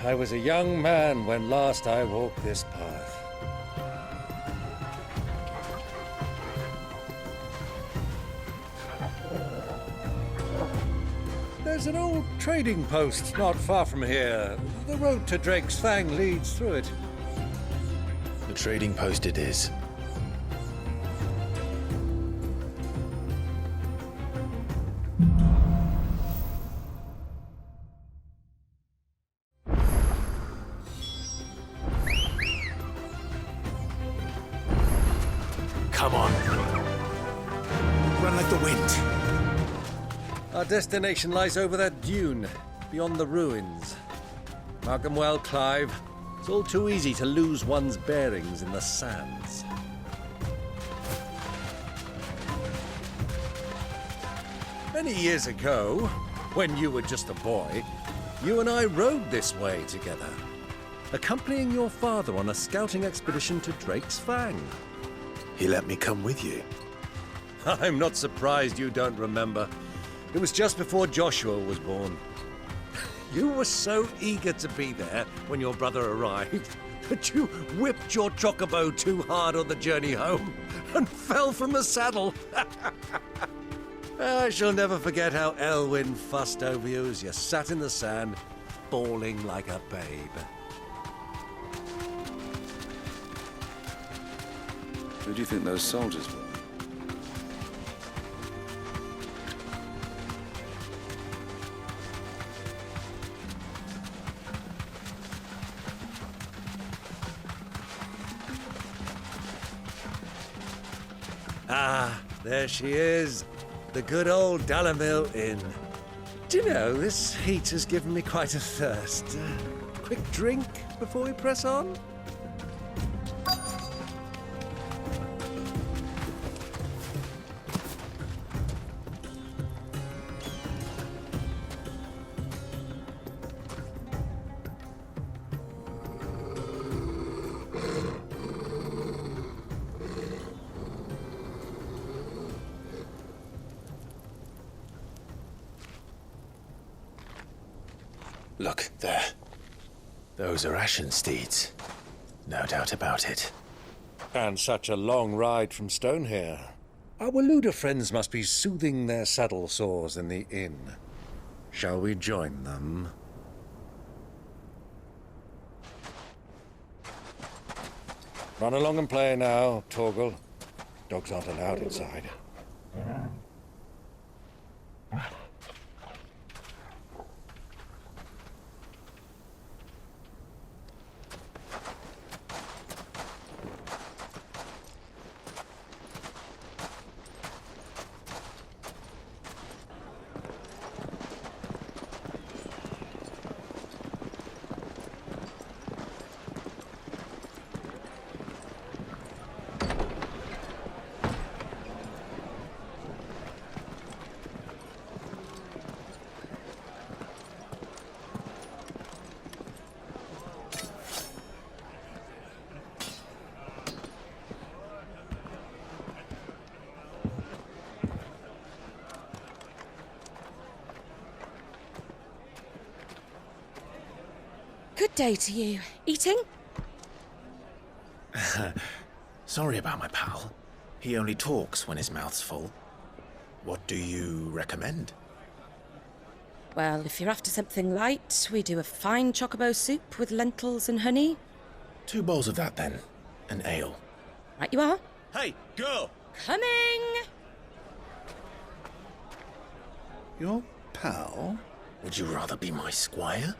I was a young man when last I walked this path. There's an old trading post not far from here. The road to Drake's Fang leads through it. The trading post it is. Come on. Run like the wind. Our destination lies over that dune, beyond the ruins. Mark them well, Clive. It's all too easy to lose one's bearings in the sands. Many years ago, when you were just a boy, you and I rode this way together, accompanying your father on a scouting expedition to Drake's Fang. He let me come with you. I'm not surprised you don't remember. It was just before Joshua was born. You were so eager to be there when your brother arrived that you whipped your chocobo too hard on the journey home and fell from the saddle. I shall never forget how Elwyn fussed over you as you sat in the sand, bawling like a babe. Who do you think those soldiers were? Ah, there she is. The good old Dalimil Inn. Do you know, this heat has given me quite a thirst. Quick drink before we press on? Look, there. Those are ashen steeds. No doubt about it. And such a long ride from Stone here. Our Waluda friends must be soothing their saddle sores in the inn. Shall we join them? Run along and play now, Torgal. Dogs aren't allowed inside. Good day to you. Eating? Sorry about my pal. He only talks when his mouth's full. What do you recommend? Well, if you're after something light, we do a fine chocobo soup with lentils and honey. 2 bowls of that, then. An ale. Right you are. Hey, girl! Coming! Your pal? Would you rather be my squire?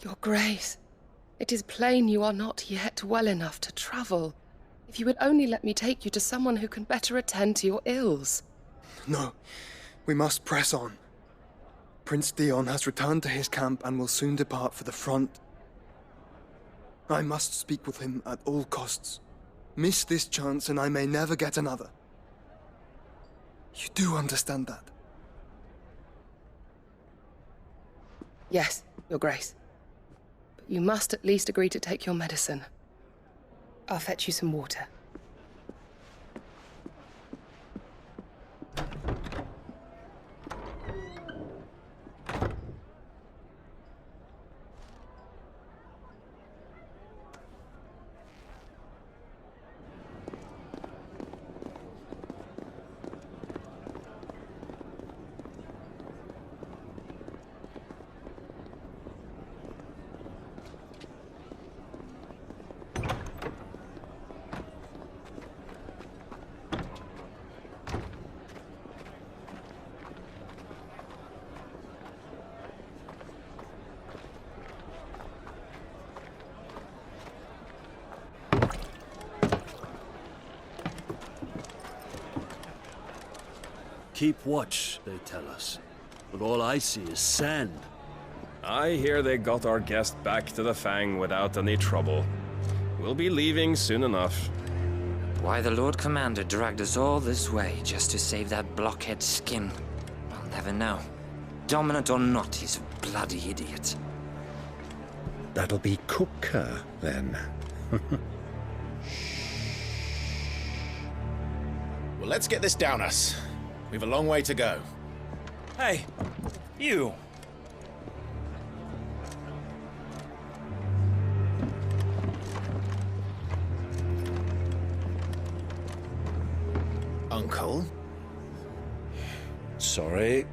Your Grace, it is plain you are not yet well enough to travel. If you would only let me take you to someone who can better attend to your ills. No, we must press on. Prince Dion has returned to his camp and will soon depart for the front. I must speak with him at all costs. Miss this chance and I may never get another. You do understand that? Yes, Your Grace. But you must at least agree to take your medicine. I'll fetch you some water. Keep watch, they tell us. But all I see is sand. I hear they got our guest back to the Fang without any trouble. We'll be leaving soon enough. Why the Lord Commander dragged us all this way just to save that blockhead's skin, I'll never know. Dominant or not, he's a bloody idiot. That'll be Cooker, then. Well, let's get this down us. We've a long way to go. Hey, you! Uncle? Sorry.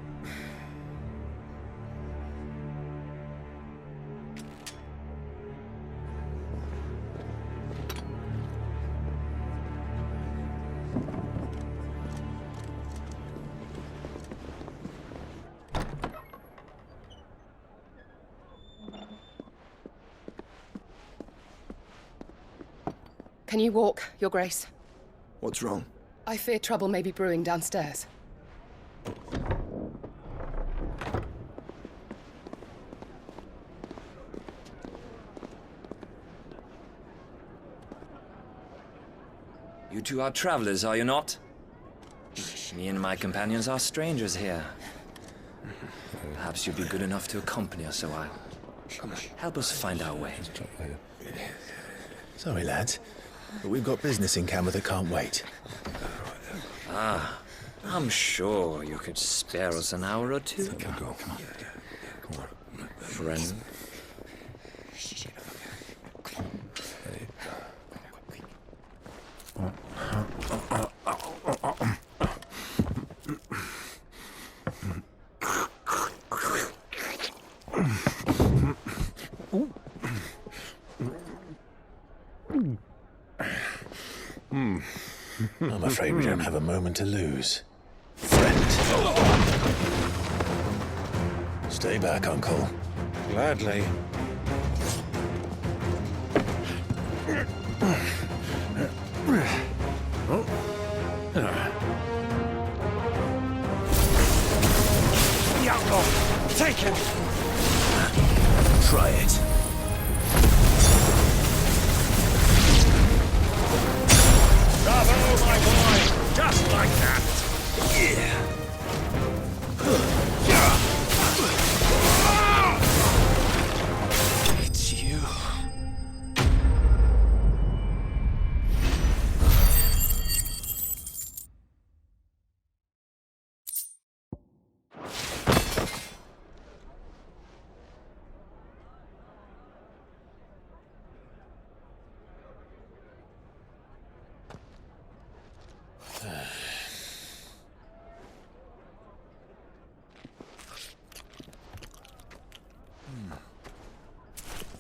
Can you walk, Your Grace? What's wrong? I fear trouble may be brewing downstairs. You two are travelers, are you not? Me and my companions are strangers here. Perhaps you'd be good enough to accompany us a while. Help us find our way. Sorry, lads, but we've got business in camera that can't wait. I'm sure you could spare us an hour or two. Come on. Friend. I'm afraid we don't have a moment to lose. Friend. Stay back, Uncle. Gladly. Take him! Try it. Bravo, my boy! Just like that! It's you.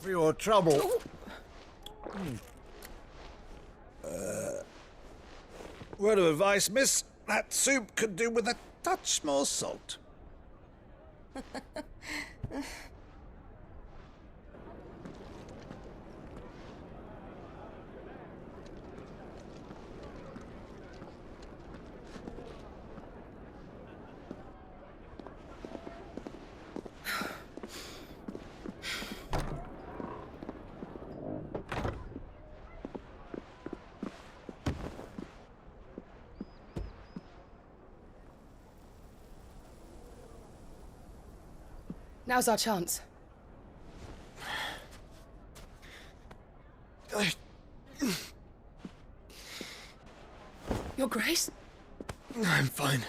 For your trouble. Word of advice, miss. That soup could do with a touch more salt. Now's our chance. Your Grace? I'm fine.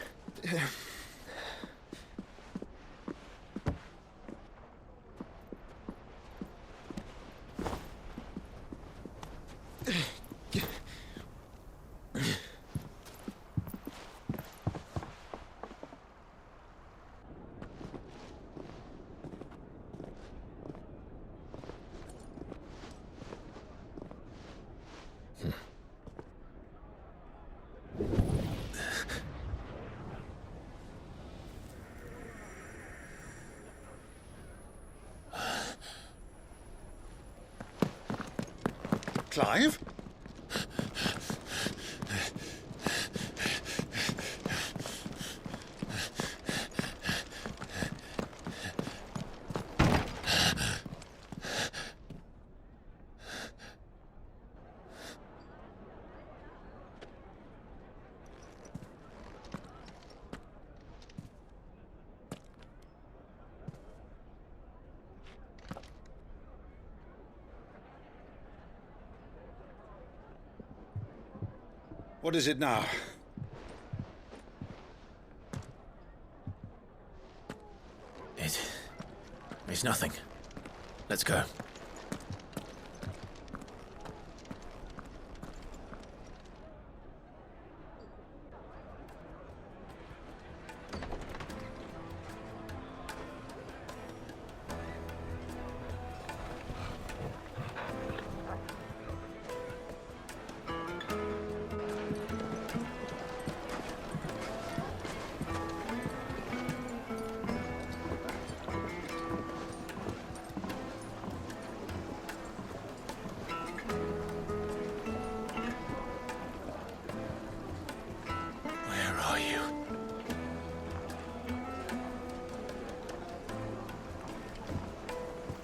Clive? What is it now? It's nothing. Let's go.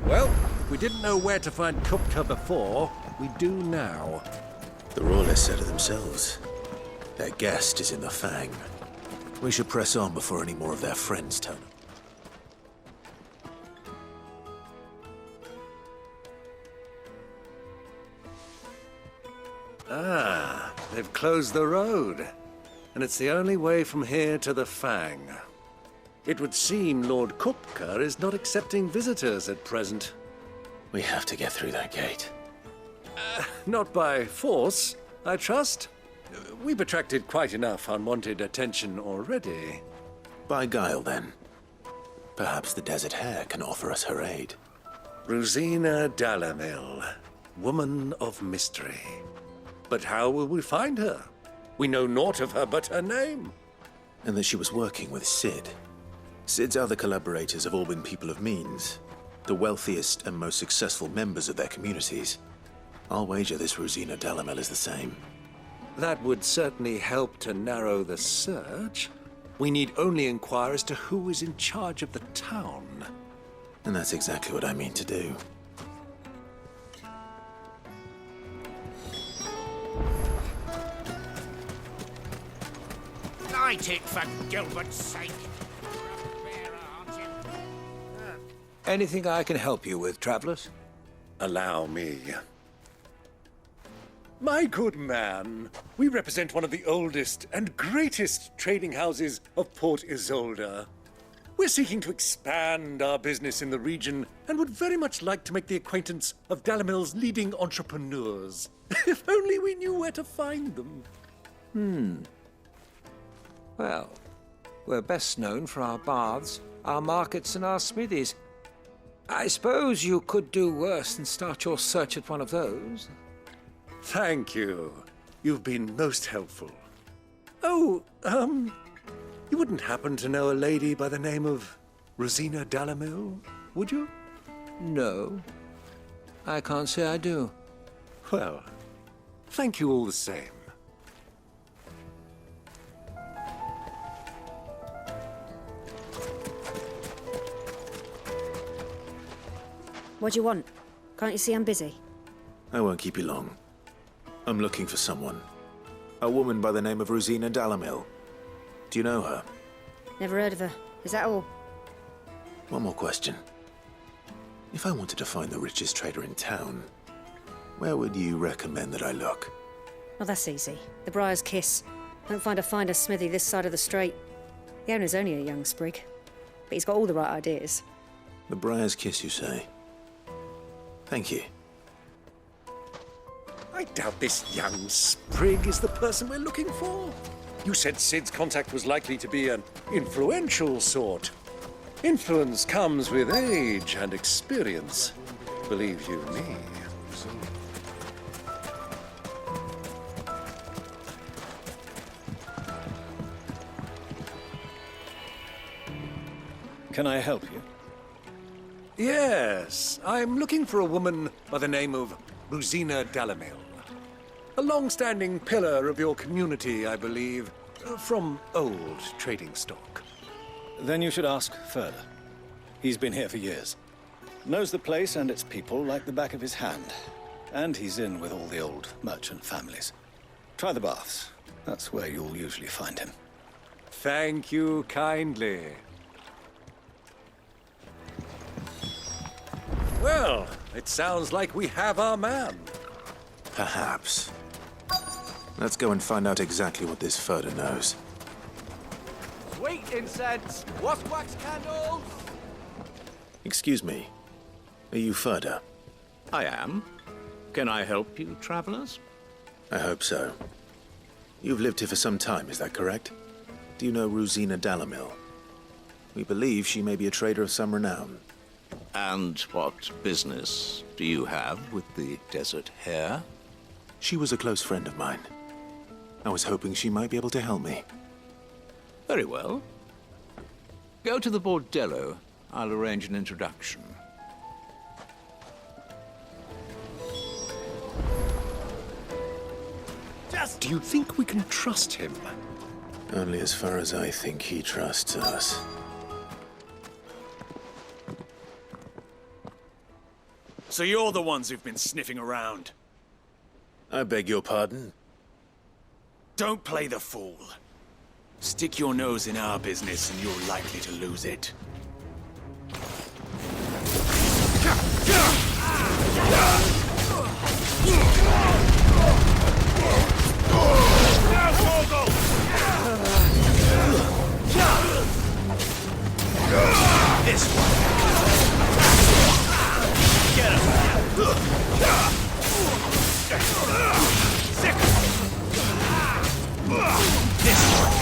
Well, if we didn't know where to find Kupka before, we do now. The Royalists said it themselves. Their guest is in the Fang. We should press on before any more of their friends turn up. Ah, they've closed the road. And it's the only way from here to the Fang. It would seem Lord Kupka is not accepting visitors at present. We have to get through that gate. Not by force, I trust. We've attracted quite enough unwanted attention already. By guile, then. Perhaps the Desert Hare can offer us her aid. Ruzena Delimil, woman of mystery. But how will we find her? We know naught of her but her name. And that she was working with Sid. Sid's other collaborators have all been people of means, the wealthiest and most successful members of their communities. I'll wager this Ruzena Delimil is the same. That would certainly help to narrow the search. We need only inquire as to who is in charge of the town. And that's exactly what I mean to do. Light it, for Gilbert's sake. Anything I can help you with, travelers? Allow me. My good man, we represent one of the oldest and greatest trading houses of Port Isolde. We're seeking to expand our business in the region and would very much like to make the acquaintance of Dalimil's leading entrepreneurs. If only we knew where to find them. Well, we're best known for our baths, our markets, and our smithies. I suppose you could do worse than start your search at one of those. Thank you. You've been most helpful. Oh, you wouldn't happen to know a lady by the name of Ruzena Delimil, would you? No. I can't say I do. Well, thank you all the same. What do you want? Can't you see I'm busy? I won't keep you long. I'm looking for someone. A woman by the name of Ruzena Delimil. Do you know her? Never heard of her. Is that all? One more question. If I wanted to find the richest trader in town, where would you recommend that I look? Oh, that's easy. The Briar's Kiss. Don't find a finer smithy this side of the strait. The owner's only a young sprig, but he's got all the right ideas. The Briar's Kiss, you say? Thank you. I doubt this young sprig is the person we're looking for. You said Sid's contact was likely to be an influential sort. Influence comes with age and experience. Believe you me. Can I help you? Yes, I'm looking for a woman by the name of Ruzena Delimil. A long-standing pillar of your community, I believe, from old trading stock. Then you should ask Ferda. He's been here for years. Knows the place and its people like the back of his hand. And he's in with all the old merchant families. Try the baths. That's where you'll usually find him. Thank you kindly. Well, it sounds like we have our man. Perhaps. Let's go and find out exactly what this Ferda knows. Sweet incense, wasp wax candles. Excuse me. Are you Ferda? I am. Can I help you, travelers? I hope so. You've lived here for some time, is that correct? Do you know Ruzena Delimil? We believe she may be a trader of some renown. And what business do you have with the Desert Hare? She was a close friend of mine. I was hoping she might be able to help me. Very well. Go to the bordello. I'll arrange an introduction. Do you think we can trust him? Only as far as I think he trusts us. So you're the ones who've been sniffing around? I beg your pardon? Don't play the fool. Stick your nose in our business and you're likely to lose it. This one. Get him. Sick. This one.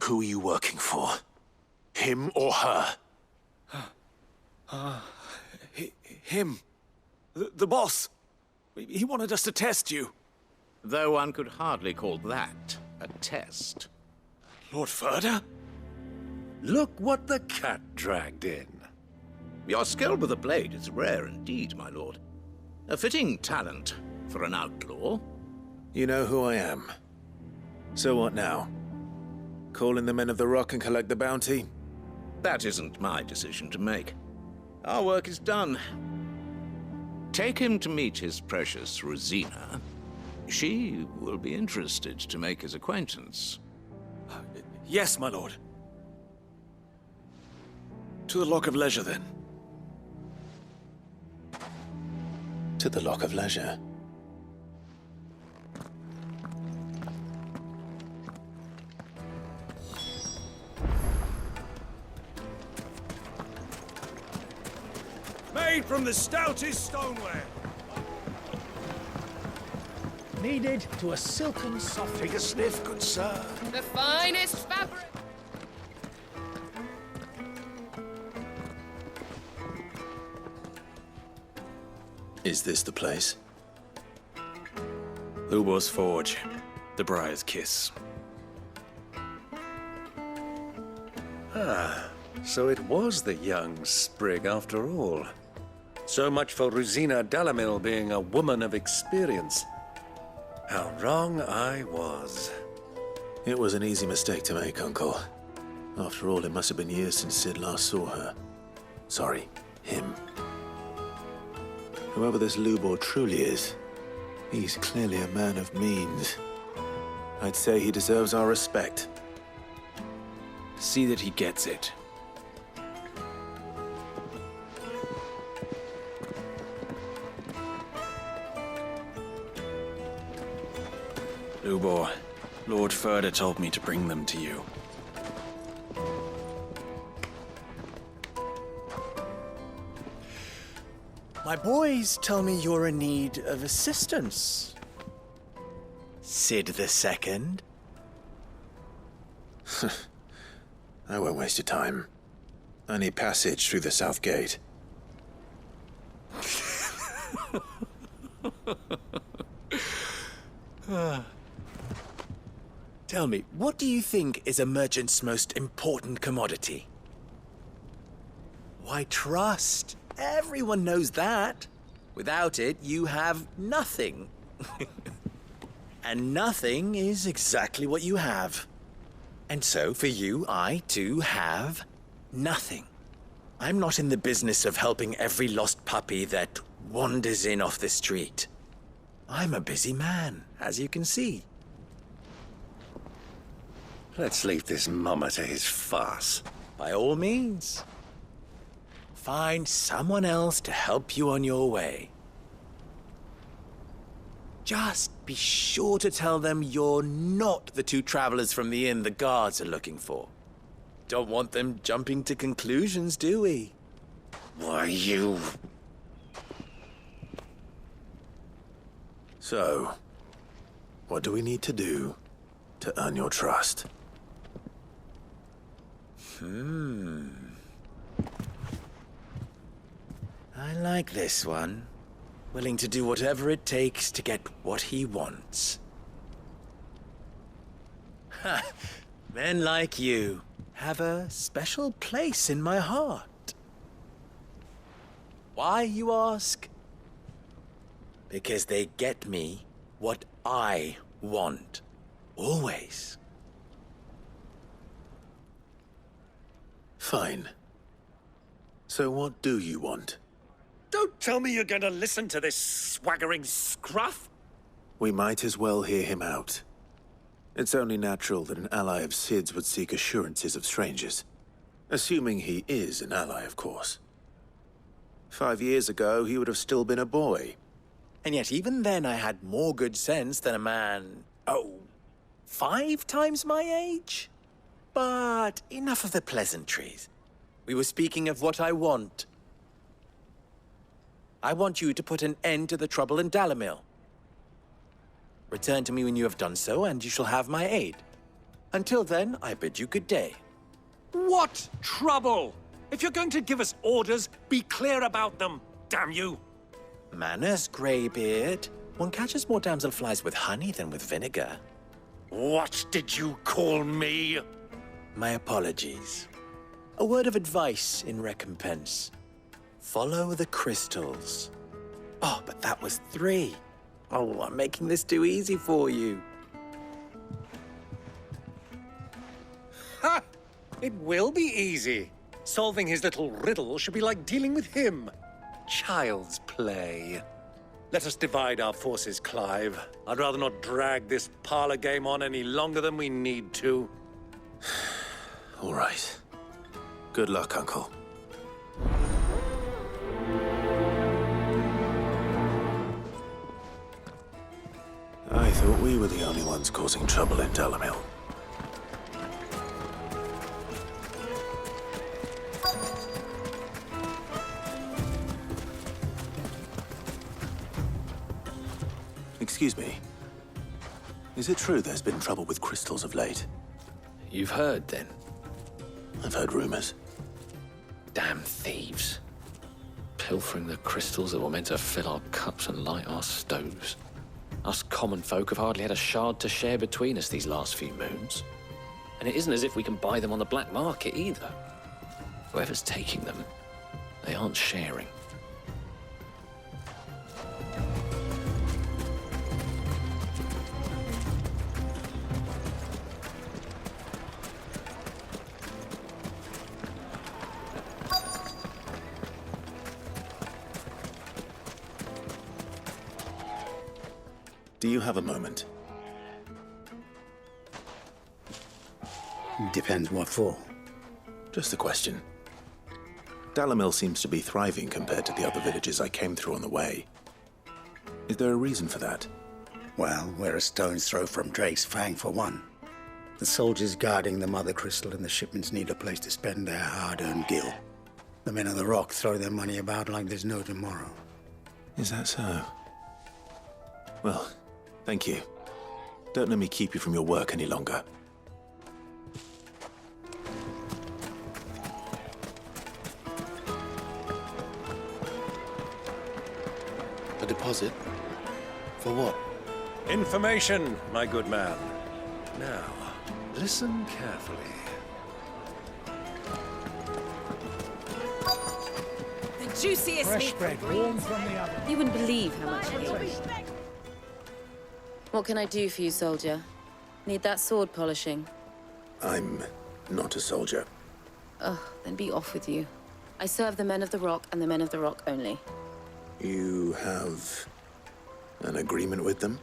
Who are you working for? Him or her? Him. The boss. He wanted us to test you. Though one could hardly call that a test. Lord Ferda? Look what the cat dragged in. Your skill with a blade is rare indeed, my lord. A fitting talent for an outlaw. You know who I am. So what now? Call in the men of the Rock and collect the bounty? That isn't my decision to make. Our work is done. Take him to meet his precious Ruzena. She will be interested to make his acquaintance. Yes, my lord. To the Lock of Leisure, then. To the Lock of Leisure. Made from the stoutest stoneware. Needed to a silken soft. Take a sniff, good sir. The finest fabric. Is this the place? L'ubor's forge. the Briar's Kiss. Ah, so it was the young sprig after all. So much for Ruzena Delimil being a woman of experience. How wrong I was. It was an easy mistake to make, Uncle. After all, it must have been years since Sid last saw her. Sorry, him. Whoever this L'ubor truly is, he's clearly a man of means. I'd say he deserves our respect. See that he gets it. L'ubor, Lord Ferda told me to bring them to you. My boys tell me you're in need of assistance. Sid II? I won't waste your time. I need passage through the south gate. Tell me, what do you think is a merchant's most important commodity? Why, trust. Everyone knows that. Without it, you have nothing. And nothing is exactly what you have. And so, for you, I, too, have nothing. I'm not in the business of helping every lost puppy that wanders in off the street. I'm a busy man, as you can see. Let's leave this mummer to his farce. By all means. Find someone else to help you on your way. Just be sure to tell them you're not the two travelers from the inn the guards are looking for. Don't want them jumping to conclusions, do we? Why, you... So, what do we need to do to earn your trust? I like this one. Willing to do whatever it takes to get what he wants. Ha! Men like you have a special place in my heart. Why, you ask? Because they get me what I want. Always. Fine. So what do you want? Don't tell me you're going to listen to this swaggering scruff! We might as well hear him out. It's only natural that an ally of Sid's would seek assurances of strangers. Assuming he is an ally, of course. 5 years ago, he would have still been a boy. And yet even then I had more good sense than a man, 5 times my age? But enough of the pleasantries. We were speaking of what I want. I want you to put an end to the trouble in Dalimil. Return to me when you have done so, and you shall have my aid. Until then, I bid you good day. What trouble? If you're going to give us orders, be clear about them, damn you! Manners, Greybeard. One catches more damselflies with honey than with vinegar. What did you call me? My apologies. A word of advice in recompense. Follow the crystals. Oh, but that was 3. Oh, I'm making this too easy for you. Ha! It will be easy. Solving his little riddle should be like dealing with him. Child's play. Let us divide our forces, Clive. I'd rather not drag this parlor game on any longer than we need to. All right. Good luck, Uncle. I thought we were the only ones causing trouble in Dalimil. Excuse me. Is it true there's been trouble with crystals of late? You've heard, then? I've heard rumors. Damn thieves. Pilfering the crystals that were meant to fill our cups and light our stoves. Us common folk have hardly had a shard to share between us these last few moons. And it isn't as if we can buy them on the black market either. Whoever's taking them, they aren't sharing. Do you have a moment? Depends what for. Just a question. Dalimil seems to be thriving compared to the other villages I came through on the way. Is there a reason for that? Well, we're a stone's throw from Drake's Fang, for one. The soldiers guarding the Mother Crystal and the shipments need a place to spend their hard-earned gil. The men of the Rock throw their money about like there's no tomorrow. Is that so? Well, thank you. Don't let me keep you from your work any longer. A deposit? For what? Information, my good man. Now, listen carefully. The juiciest Fresh meat bread, warm from the oven. You wouldn't believe how much I eat. What can I do for you, soldier? Need that sword polishing? I'm not a soldier. Oh, then be off with you. I serve the men of the Rock and the men of the Rock only. You have an agreement with them?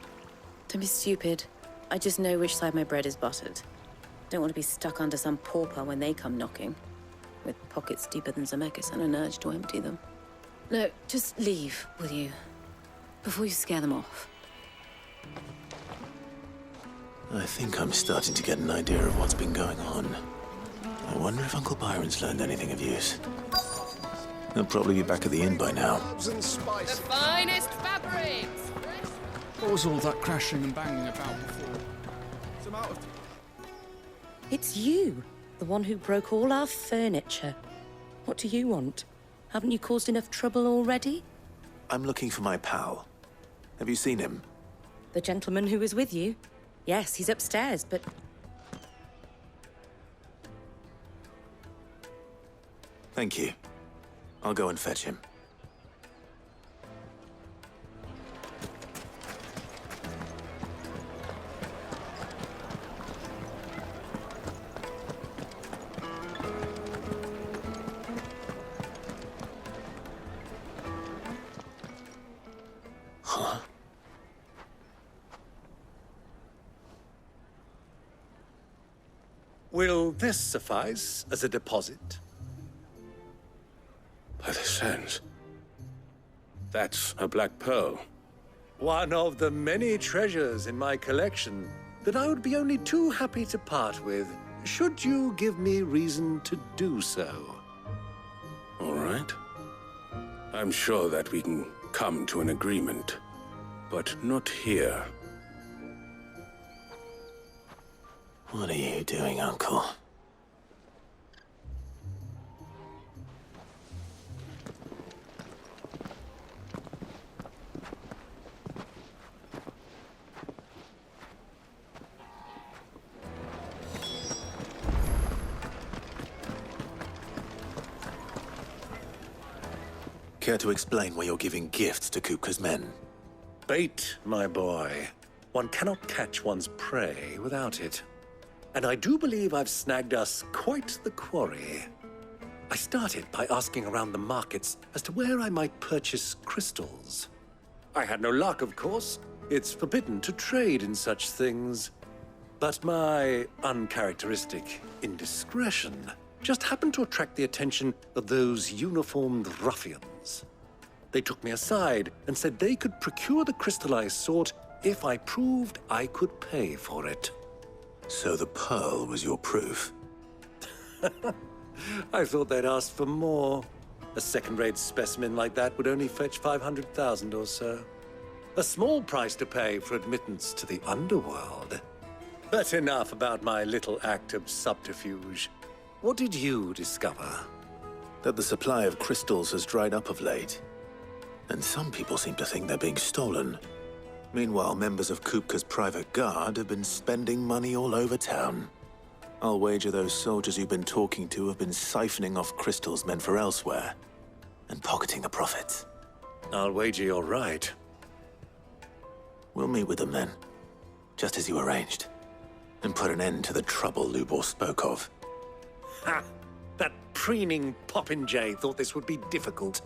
Don't be stupid. I just know which side my bread is buttered. Don't want to be stuck under some pauper when they come knocking. With pockets deeper than Zemeckis and an urge to empty them. No, just leave, will you? Before you scare them off. I think I'm starting to get an idea of what's been going on. I wonder if Uncle Byron's learned anything of use. He'll probably be back at the inn by now. The finest fabrics! What was all that crashing and banging about before? It's you, the one who broke all our furniture. What do you want? Haven't you caused enough trouble already? I'm looking for my pal. Have you seen him? The gentleman who was with you? Yes, he's upstairs, but... Thank you. I'll go and fetch him. Huh? Will this suffice as a deposit? By the sands. That's a black pearl. One of the many treasures in my collection that I would be only too happy to part with, should you give me reason to do so. All right. I'm sure that we can come to an agreement, but not here. What are you doing, Uncle? Care to explain why you're giving gifts to Kupka's men? Bait, my boy. One cannot catch one's prey without it. And I do believe I've snagged us quite the quarry. I started by asking around the markets as to where I might purchase crystals. I had no luck, of course. It's forbidden to trade in such things. But my uncharacteristic indiscretion just happened to attract the attention of those uniformed ruffians. They took me aside and said they could procure the crystal I sought if I proved I could pay for it. So the pearl was your proof? I thought they'd asked for more. A second-rate specimen like that would only fetch 500,000 or so. A small price to pay for admittance to the underworld. But enough about my little act of subterfuge. What did you discover? That the supply of crystals has dried up of late. And some people seem to think they're being stolen. Meanwhile, members of Kupka's private guard have been spending money all over town. I'll wager those soldiers you've been talking to have been siphoning off crystals meant for elsewhere, and pocketing the profits. I'll wager you're right. We'll meet with them then, just as you arranged, and put an end to the trouble L'ubor spoke of. Ha! That preening popinjay thought this would be difficult.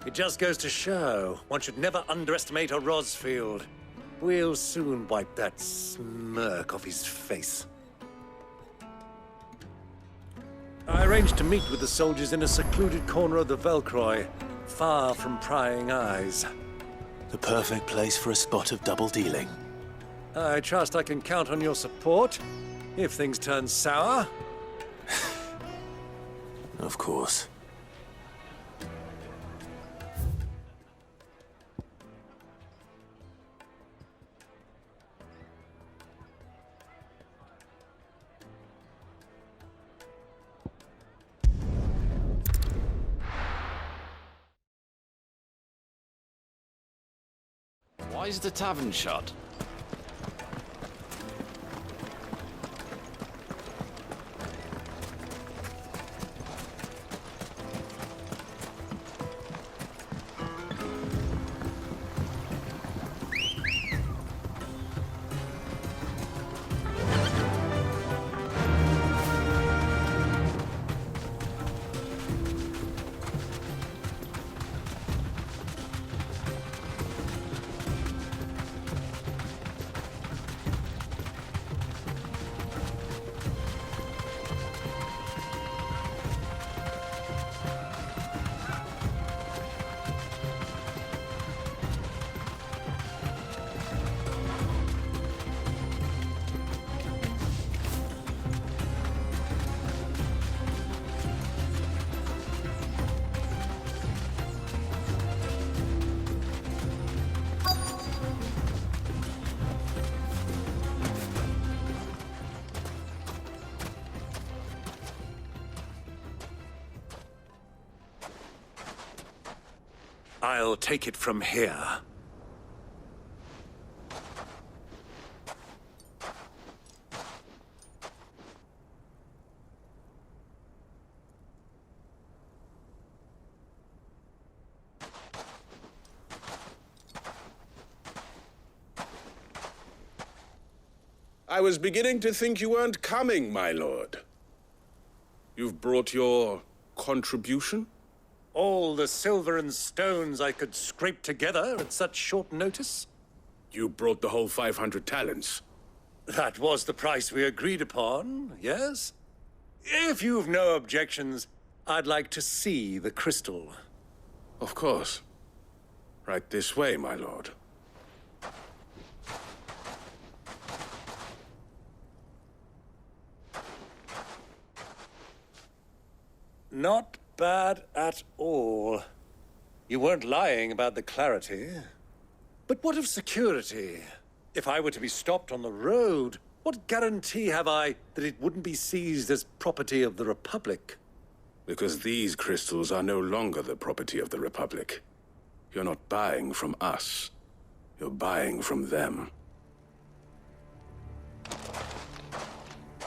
It just goes to show, one should never underestimate a Rosfield. We'll soon wipe that smirk off his face. I arranged to meet with the soldiers in a secluded corner of the Velkroy, far from prying eyes. The perfect place for a spot of double dealing. I trust I can count on your support, if things turn sour. Of course. Why is the tavern shut? I'll take it from here. I was beginning to think you weren't coming, my lord. You've brought your contribution? All the silver and stones I could scrape together at such short notice? You brought the whole 500 talents. That was the price we agreed upon, yes? If you've no objections, I'd like to see the crystal. Of course. Right this way, my lord. Not bad at all. You weren't lying about the clarity. But what of security? If I were to be stopped on the road, what guarantee have I that it wouldn't be seized as property of the Republic? Because these crystals are no longer the property of the Republic. You're not buying from us. You're buying from them.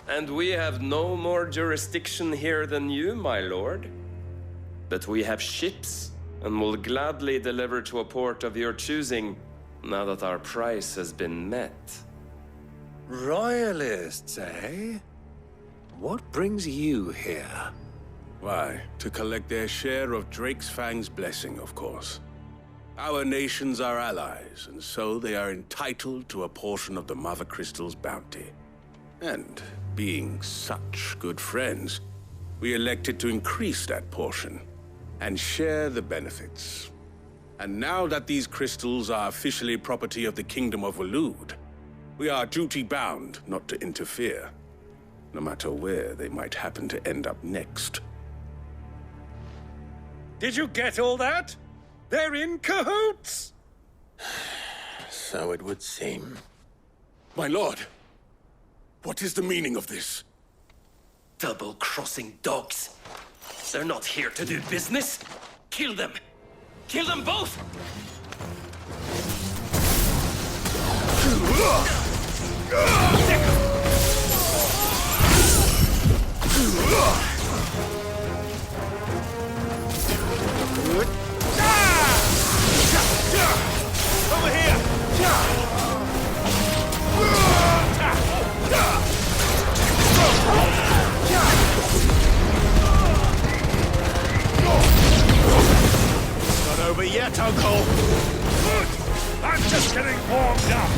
And we have no more jurisdiction here than you, my lord. But we have ships, and will gladly deliver to a port of your choosing, now that our price has been met. Royalists, eh? What brings you here? Why, to collect their share of Drake's Fang's blessing, of course. Our nations are allies, and so they are entitled to a portion of the Mother Crystal's bounty. And, being such good friends, we elected to increase that portion and share the benefits. And now that these crystals are officially property of the Kingdom of Waloed, we are duty-bound not to interfere, no matter where they might happen to end up next. Did you get all that? They're in cahoots! So it would seem. My lord, what is the meaning of this? Double-crossing dogs. They're not here to do business. Kill them! Kill them both! Over here! Not over yet, Uncle! Good! I'm just getting warmed up!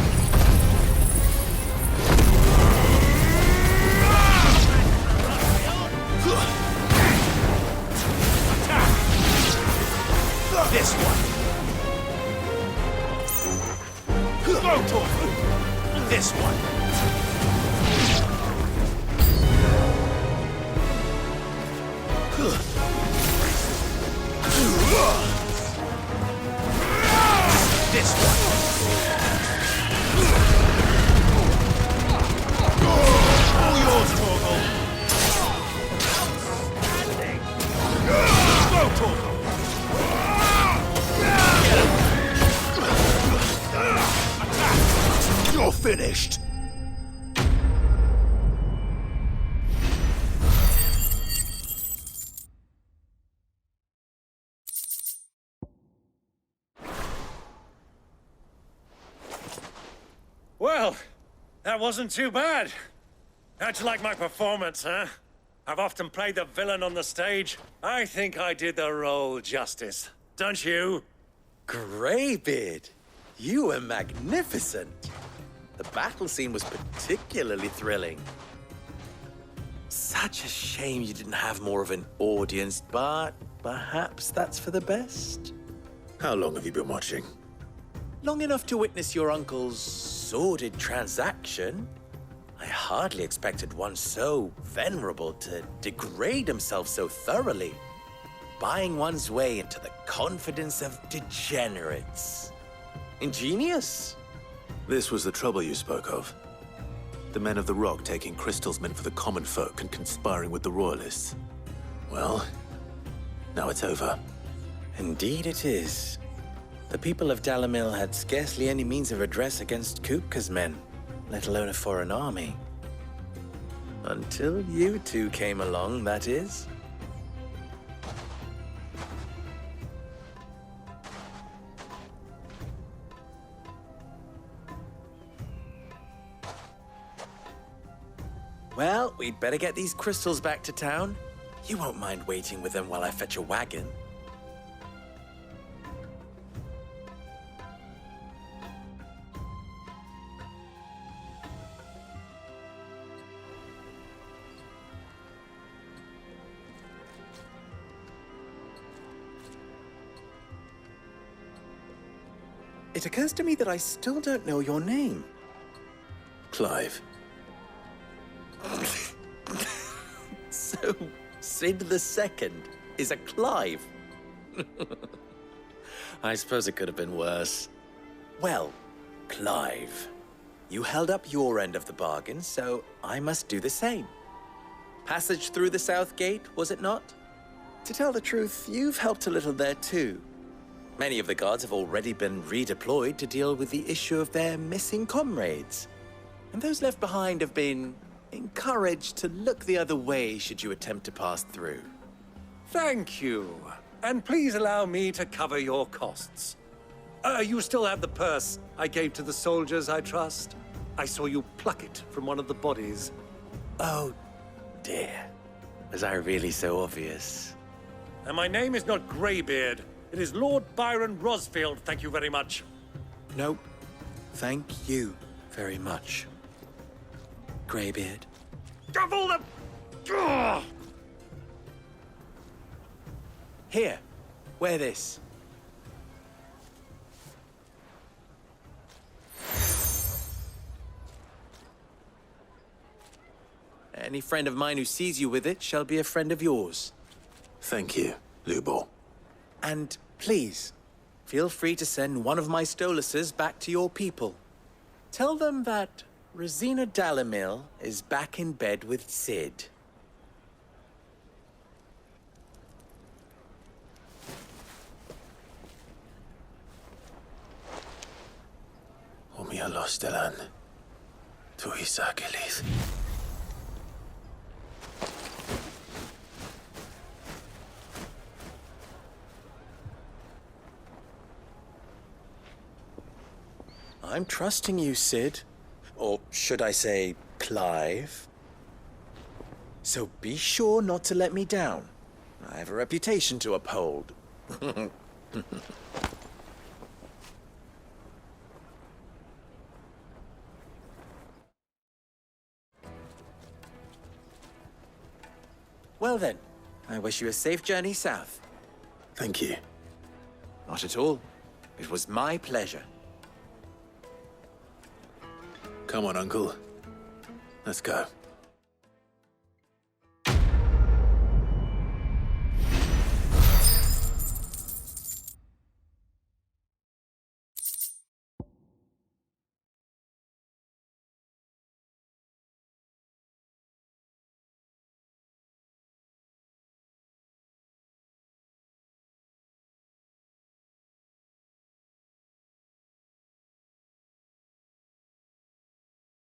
This one! Go, Torfu! This one! This one! All yours, Torgal! Go, Torgal! Attack! You're finished! Well, that wasn't too bad. How'd you like my performance, huh? I've often played the villain on the stage. I think I did the role justice. Don't you? Greybeard, you were magnificent. The battle scene was particularly thrilling. Such a shame you didn't have more of an audience, but perhaps that's for the best. How long have you been watching? Long enough to witness your uncle's sordid transaction. I hardly expected one so venerable to degrade himself so thoroughly, buying one's way into the confidence of degenerates. Ingenious. This was the trouble you spoke of. The men of the Rock taking crystals meant for the common folk and conspiring with the royalists. Well, now it's over. Indeed it is. The people of Dalimil had scarcely any means of redress against Kupka's men, let alone a foreign army. Until you two came along, that is. Well, we'd better get these crystals back to town. You won't mind waiting with them while I fetch a wagon. It occurs to me that I still don't know your name. Clive. So, Sid the Second is a Clive. I suppose it could have been worse. Well, Clive, you held up your end of the bargain, so I must do the same. Passage through the South Gate, was it not? To tell the truth, you've helped a little there too. Many of the guards have already been redeployed to deal with the issue of their missing comrades. And those left behind have been encouraged to look the other way should you attempt to pass through. Thank you. And please allow me to cover your costs. You still have the purse I gave to the soldiers, I trust? I saw you pluck it from one of the bodies. Oh, dear. Was I really so obvious? And my name is not Greybeard. It is Lord Byron Rosfield, thank you very much. No, thank you very much, Greybeard. Of all the... Ugh! Here, wear this. Any friend of mine who sees you with it shall be a friend of yours. Thank you, L'ubor. And please, feel free to send one of my Stoloses back to your people. Tell them that Ruzena Delimil is back in bed with Sid. los delan. Tu isakelis. I'm trusting you, Sid. Or should I say, Clive? So be sure not to let me down. I have a reputation to uphold. Well then, I wish you a safe journey south. Thank you. Not at all. It was my pleasure. Come on, Uncle. Let's go.